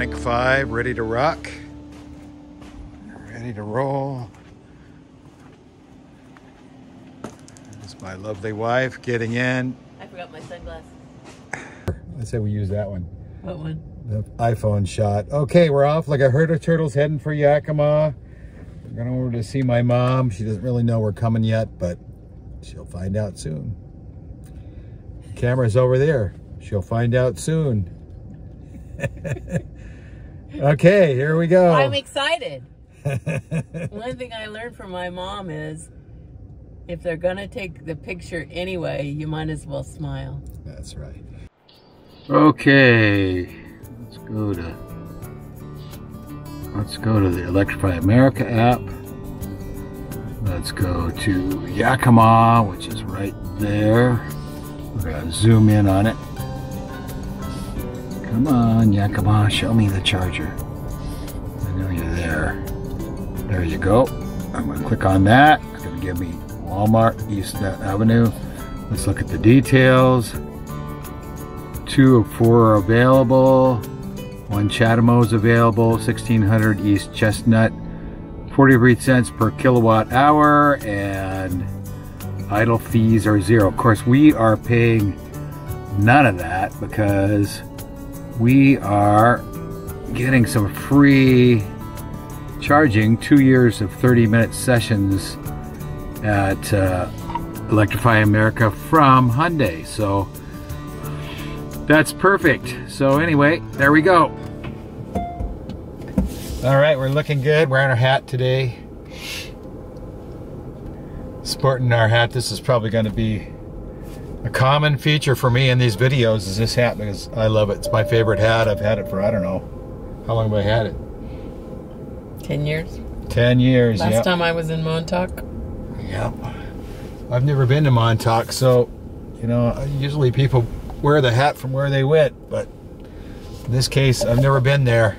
Ioniq5 ready to rock, ready to roll. There's my lovely wife getting in. I forgot my sunglasses. I said we use that one. What one? The iPhone shot. Okay, we're off like a herd of turtles heading for Yakima. We're going over to see my mom. She doesn't really know we're coming yet, but she'll find out soon. The camera's over there. She'll find out soon. Okay, here we go. I'm excited. One thing I learned from my mom is if they're gonna take the picture anyway, you might as well smile. That's right. Okay, let's go to the Electrify America app. Let's go to Yakima, which is right there. We're gonna zoom in on it. Come on, Yakima, show me the charger. I know you're there. There you go. I'm gonna click on that. It's gonna give me Walmart, East Avenue. Let's look at the details. 2 of 4 are available. 1 Chatamo is available. 1600 East Chestnut. 43 cents per kilowatt hour, and idle fees are 0. Of course, we are paying none of that because we are getting some free charging, 2 years of 30-minute sessions at Electrify America from Hyundai. So that's perfect. So anyway, there we go. All right, we're looking good. Wearing our hat today. Sporting our hat. This is probably going to be a common feature for me in these videos, is this hat, because I love it. It's my favorite hat. I've had it for, I don't know, how long have I had it? 10 years. 10 years, Last time I was in Montauk. Yep. I've never been to Montauk, so, you know, usually people wear the hat from where they went, but in this case, I've never been there.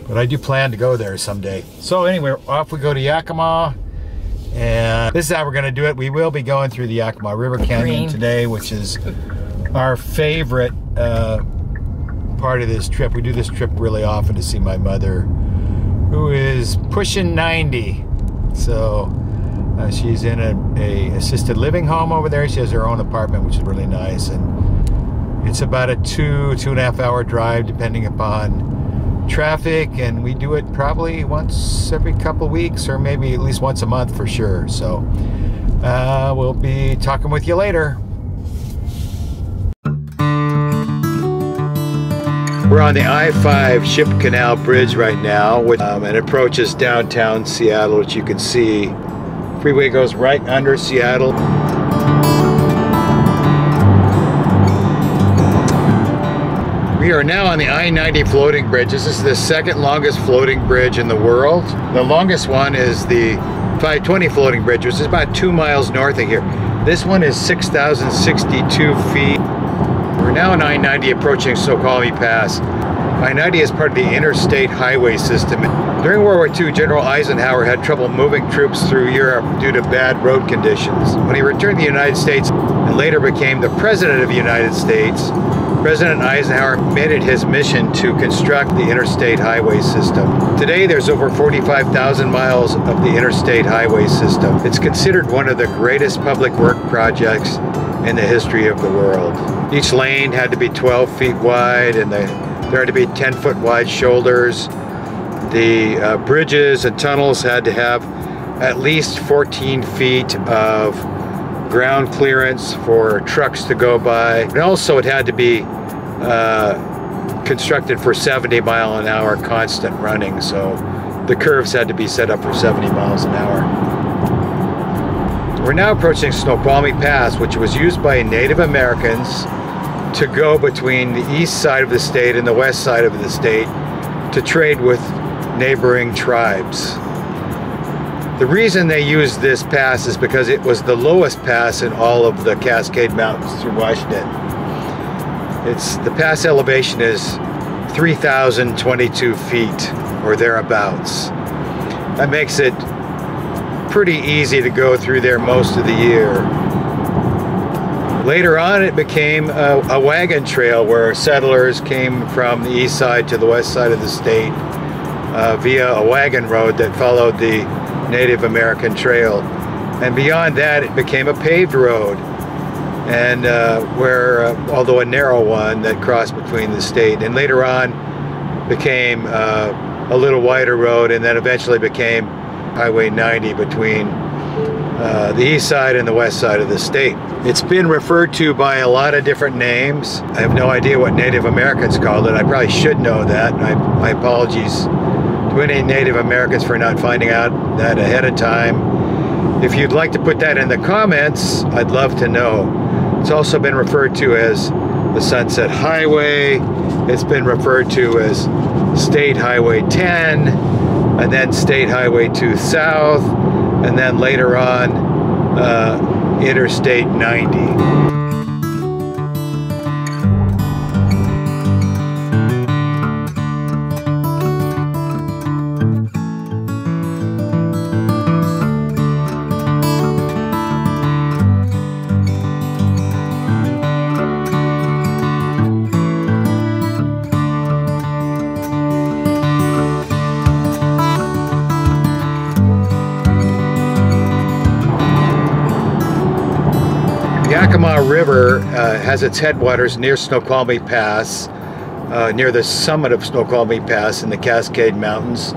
But I do plan to go there someday. So anyway, off we go to Yakima. And this is how we're going to do it. We will be going through the Yakima River Canyon today, which is our favorite part of this trip. We do this trip really often to see my mother, who is pushing 90. So she's in a assisted living home over there. She has her own apartment, which is really nice. And it's about a 2.5 hour drive, depending upon traffic, and we do it probably once every couple weeks, or maybe at least once a month for sure. So we'll be talking with you later. We're on the I-5 Ship Canal Bridge right now, which it approaches downtown Seattle, which you can see. Freeway goes right under Seattle. We are now on the I-90 floating bridge. This is the second longest floating bridge in the world. The longest one is the 520 floating bridge, which is about 2 miles north of here. This one is 6,062 feet. We're now on I-90 approaching Snoqualmie Pass. I-90 is part of the Interstate highway system. During World War II, General Eisenhower had trouble moving troops through Europe due to bad road conditions. When he returned to the United States and later became the President of the United States, President Eisenhower made it his mission to construct the interstate highway system. Today, there's over 45,000 miles of the interstate highway system. It's considered one of the greatest public work projects in the history of the world. Each lane had to be 12 feet wide, and there had to be 10-foot wide shoulders. The bridges and tunnels had to have at least 14 feet of ground clearance for trucks to go by. And also it had to be constructed for 70-mile-an-hour constant running, so the curves had to be set up for 70 miles an hour. We're now approaching Snoqualmie Pass, which was used by Native Americans to go between the east side of the state and the west side of the state to trade with neighboring tribes. The reason they used this pass is because it was the lowest pass in all of the Cascade Mountains through Washington. The pass elevation is 3,022 feet or thereabouts. That makes it pretty easy to go through there most of the year. Later on, it became a wagon trail where settlers came from the east side to the west side of the state via a wagon road that followed the Native American Trail. And beyond that, it became a paved road, and although a narrow one that crossed between the state. And later on, became a little wider road, and then eventually became Highway 90 between the east side and the west side of the state. It's been referred to by a lot of different names. I have no idea what Native Americans called it. I probably should know that. My apologies to any Native Americans for not finding out that ahead of time. If you'd like to put that in the comments, I'd love to know. It's also been referred to as the Sunset Highway. It's been referred to as State Highway 10, and then State Highway 2 South, and then later on Interstate 90. Yakima River has its headwaters near Snoqualmie Pass, near the summit of Snoqualmie Pass in the Cascade Mountains.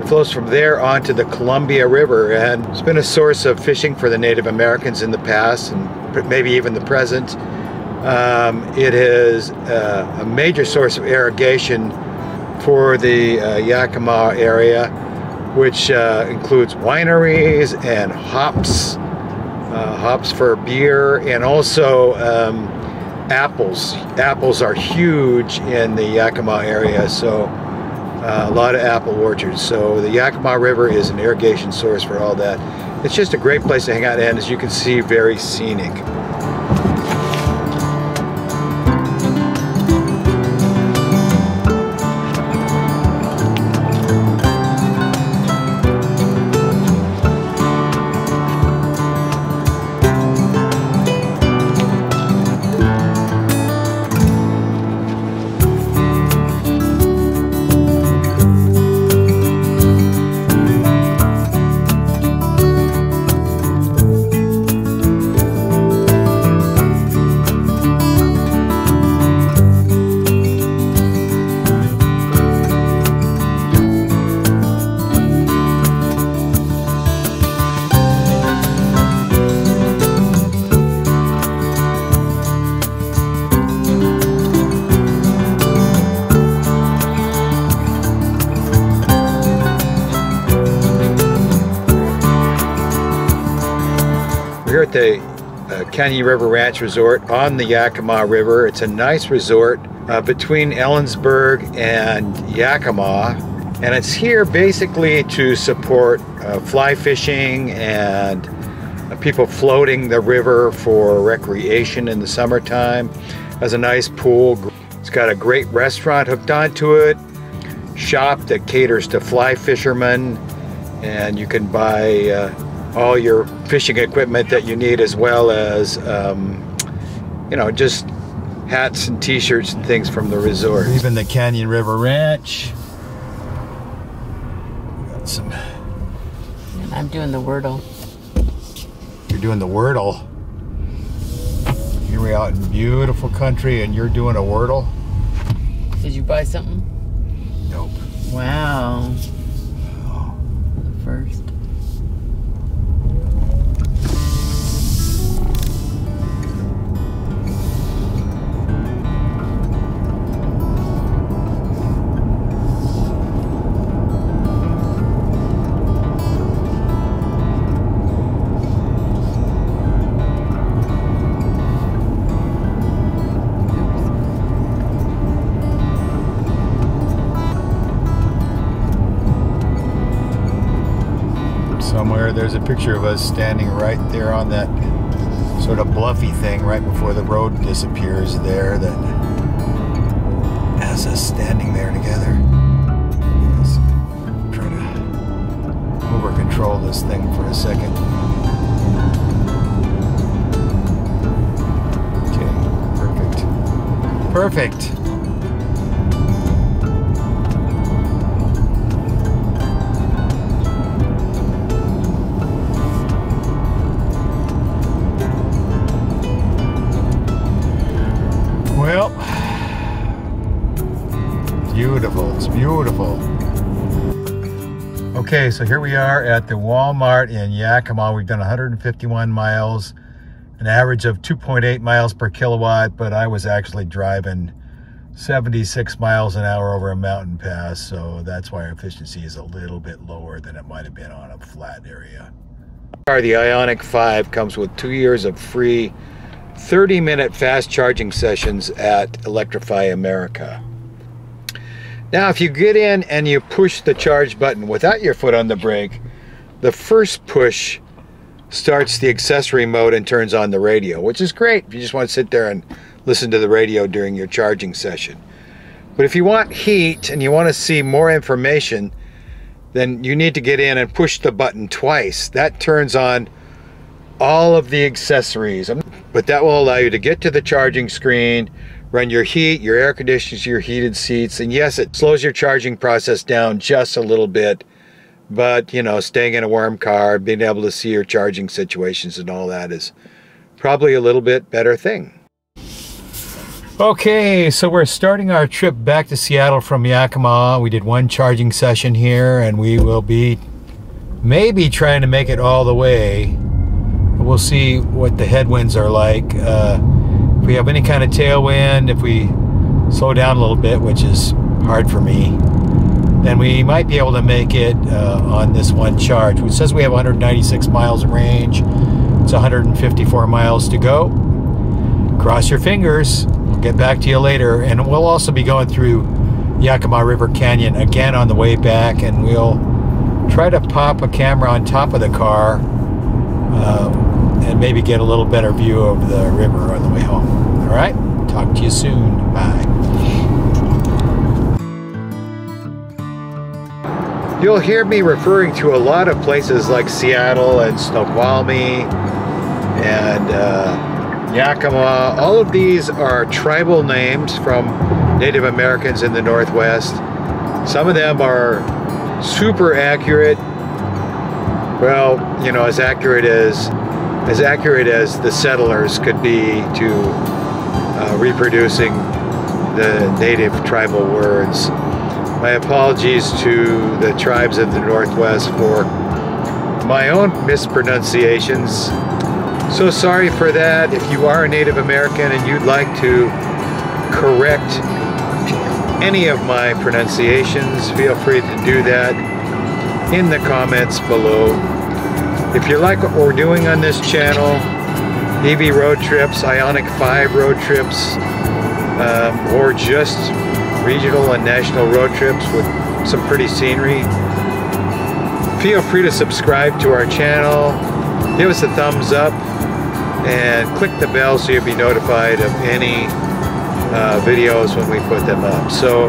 It flows from there onto the Columbia River, and it's been a source of fishing for the Native Americans in the past and maybe even the present. It is a major source of irrigation for the Yakima area, which includes wineries and hops. Hops for beer, and also apples. Apples are huge in the Yakima area, so a lot of apple orchards. So the Yakima River is an irrigation source for all that. It's just a great place to hang out, and as you can see, very scenic. We're at the Canyon River Ranch Resort on the Yakima River. It's a nice resort between Ellensburg and Yakima, and it's here basically to support fly fishing and people floating the river for recreation in the summertime. It has a nice pool. It's got a great restaurant hooked onto it, shop that caters to fly fishermen, and you can buy all your fishing equipment that you need, as well as you know, just hats and t-shirts and things from the resort. Even the Canyon River Ranch. Got some. And I'm doing the Wordle. You're doing the Wordle. Here we're out in beautiful country, and you're doing a Wordle. Did you buy something? Nope. Wow. Oh. First. Somewhere there's a picture of us standing right there on that sort of bluffy thing right before the road disappears there, that has us standing there together. Let's try to over control this thing for a second. Perfect. Well, beautiful. It's beautiful. Okay, so here we are at the Walmart in Yakima. We've done 151 miles, an average of 2.8 miles per kilowatt, but I was actually driving 76 miles an hour over a mountain pass, so that's why our efficiency is a little bit lower than it might have been on a flat area. The Ioniq5 comes with 2 years of free 30-minute fast charging sessions at Electrify America. Now, if you get in and you push the charge button without your foot on the brake, the first push starts the accessory mode and turns on the radio, which is great if you just want to sit there and listen to the radio during your charging session. But if you want heat and you want to see more information, then you need to get in and push the button twice. That turns on all of the accessories, but that will allow you to get to the charging screen, run your heat, your air conditioners, your heated seats, and yes, it slows your charging process down just a little bit, but you know, staying in a warm car, being able to see your charging situations and all that is probably a little bit better thing. Okay, so we're starting our trip back to Seattle from Yakima. We did one charging session here, and we will be maybe trying to make it all the way. We'll see what the headwinds are like. If we have any kind of tailwind, if we slow down a little bit, which is hard for me, then we might be able to make it on this one charge. It says we have 196 miles of range. It's 154 miles to go. Cross your fingers. We'll get back to you later. And we'll also be going through Yakima River Canyon again on the way back, and we'll try to pop a camera on top of the car and maybe get a little better view of the river on the way home. All right, talk to you soon. Bye. You'll hear me referring to a lot of places like Seattle and Snoqualmie and Yakima. All of these are tribal names from Native Americans in the Northwest. Some of them are super accurate. Well, you know, as accurate as the settlers could be to reproducing the native tribal words. My apologies to the tribes of the Northwest for my own mispronunciations. So sorry for that. If you are a Native American and you'd like to correct any of my pronunciations, feel free to do that in the comments below. If you like what we're doing on this channel, EV road trips, Ioniq5 road trips, or just regional and national road trips with some pretty scenery, feel free to subscribe to our channel, give us a thumbs up, and click the bell so you'll be notified of any videos when we put them up. So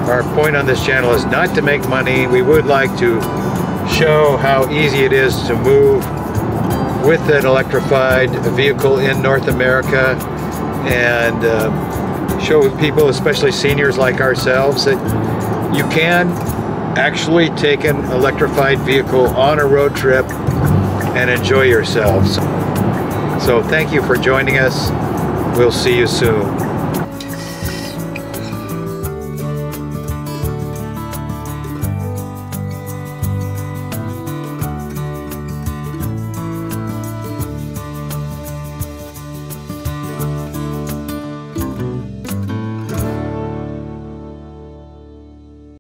our point on this channel is not to make money. We would like to show how easy it is to move with an electrified vehicle in North America, and show people, especially seniors like ourselves, that you can actually take an electrified vehicle on a road trip and enjoy yourselves. So thank you for joining us. We'll see you soon.